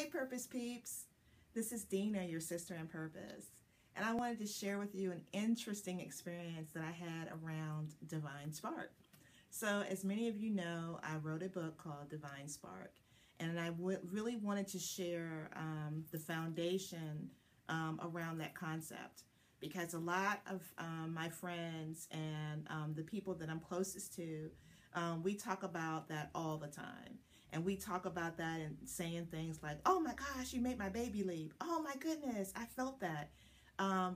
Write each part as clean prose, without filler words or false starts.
Hey, Purpose Peeps. This is Dena, your sister in purpose. And I wanted to share with you an interesting experience that I had around Divine Spark. So, as many of you know, I wrote a book called Divine Spark. And I really wanted to share the foundation around that concept. Because a lot of my friends and the people that I'm closest to, we talk about that all the time. And we talk about that and saying things like, oh my gosh, you made my baby leap. Oh my goodness, I felt that.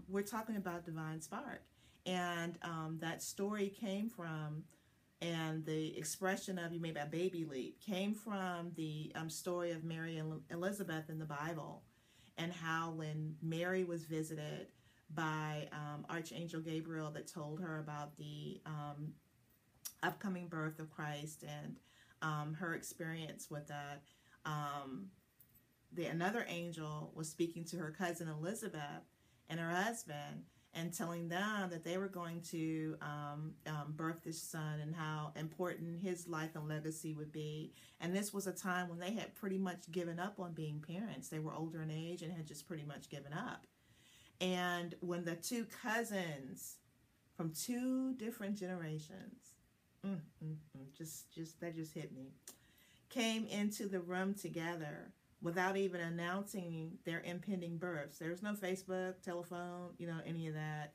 We're talking about Divine Spark. And that story came from, and the expression of you made my baby leap came from the story of Mary and Elizabeth in the Bible. And how when Mary was visited by Archangel Gabriel that told her about the upcoming birth of Christ and her experience with that. Another angel was speaking to her cousin Elizabeth and her husband and telling them that they were going to birth this son and how important his life and legacy would be. And this was a time when they had pretty much given up on being parents. They were older in age and had just pretty much given up. And when the two cousins from two different generations, that just hit me, came into the room together without even announcing their impending births. There was no Facebook, telephone, any of that.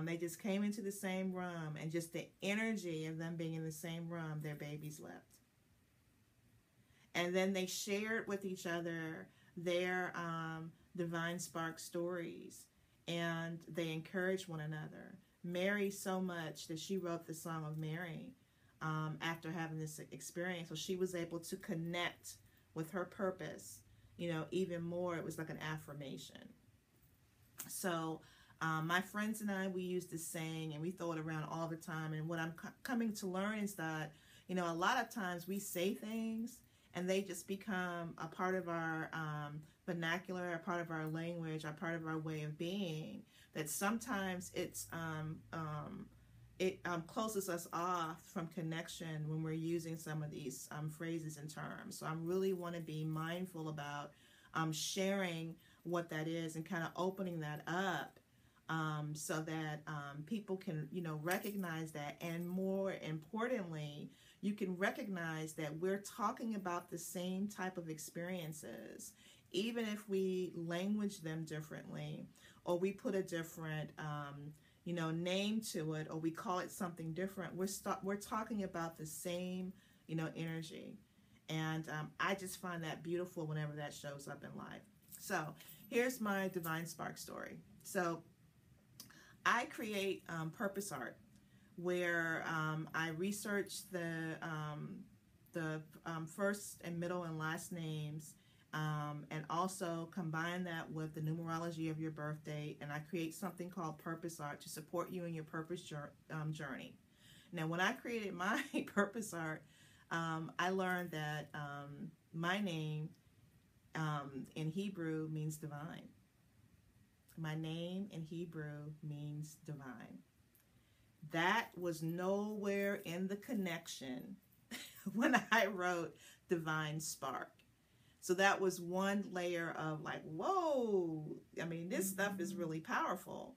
They just came into the same room, and just the energy of them being in the same room, their babies leapt. And then they shared with each other their Divine Spark stories, and they encouraged one another. Mary so much that she wrote the Song of Mary after having this experience. So she was able to connect with her purpose, even more. It was like an affirmation. So my friends and I, we use this saying and we throw it around all the time. And what I'm coming to learn is that, a lot of times we say things and they just become a part of our vernacular, a part of our language, a part of our way of being, that sometimes it closes us off from connection when we're using some of these phrases and terms. So I really want to be mindful about sharing what that is and kind of opening that up so that people can, recognize that. And more importantly, you can recognize that we're talking about the same type of experiences, even if we language them differently, or we put a different name to it, or we call it something different. We're talking about the same, energy. And I just find that beautiful whenever that shows up in life. So here's my Divine Spark story. So I create purpose art where I research the first and middle and last names, and also combine that with the numerology of your birth date, and I create something called purpose art to support you in your purpose journey. Now, when I created my purpose art, I learned that my name in Hebrew means divine. My name in Hebrew means divine. That was nowhere in the connection when I wrote Divine Spark. So that was one layer of like, whoa, I mean, this stuff is really powerful.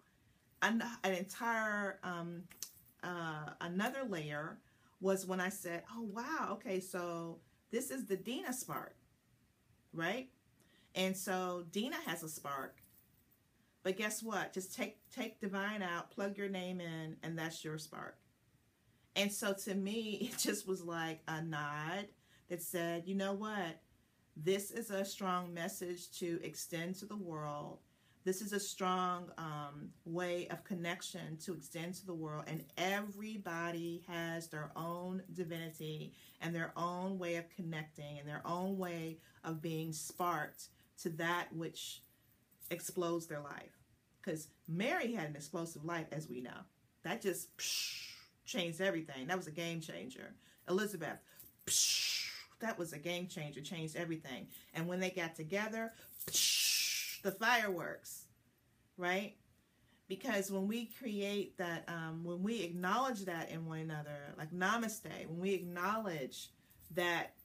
An entire, another layer was when I said, oh, wow, okay, so this is the Dena spark, right? And so Dena has a spark, but guess what? Just take divine out, plug your name in, and that's your spark. And so to me, it just was like a nod that said, you know what? This is a strong message to extend to the world. This is a strong way of connection to extend to the world. And everybody has their own divinity and their own way of connecting and their own way of being sparked to that which explodes their life. Because Mary had an explosive life, as we know. That just changed everything. That was a game changer. Elizabeth, that was a game changer, changed everything. And when they got together, the fireworks, right? Because when we create that, when we acknowledge that in one another, like namaste, when we acknowledge that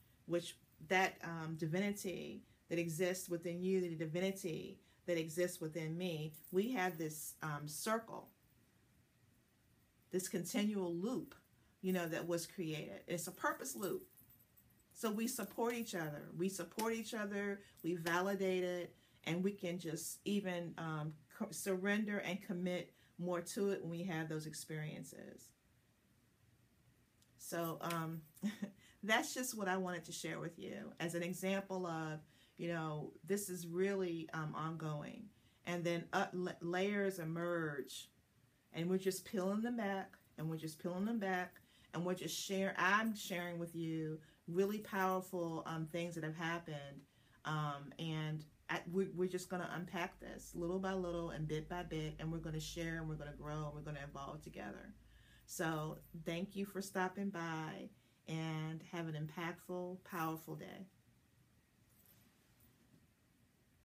divinity that exists within you, the divinity that exists within me, we have this circle, this continual loop, that was created. It's a purpose loop. So we support each other. We validate it, and we can just even surrender and commit more to it when we have those experiences. So that's just what I wanted to share with you as an example of, this is really ongoing. And then layers emerge, and we're just peeling them back, and we're just I'm sharing with you really powerful things that have happened. And we're just going to unpack this little by little and bit by bit, and we're going to share, and we're going to grow, and we're going to evolve together. So thank you for stopping by, and have an impactful, powerful day.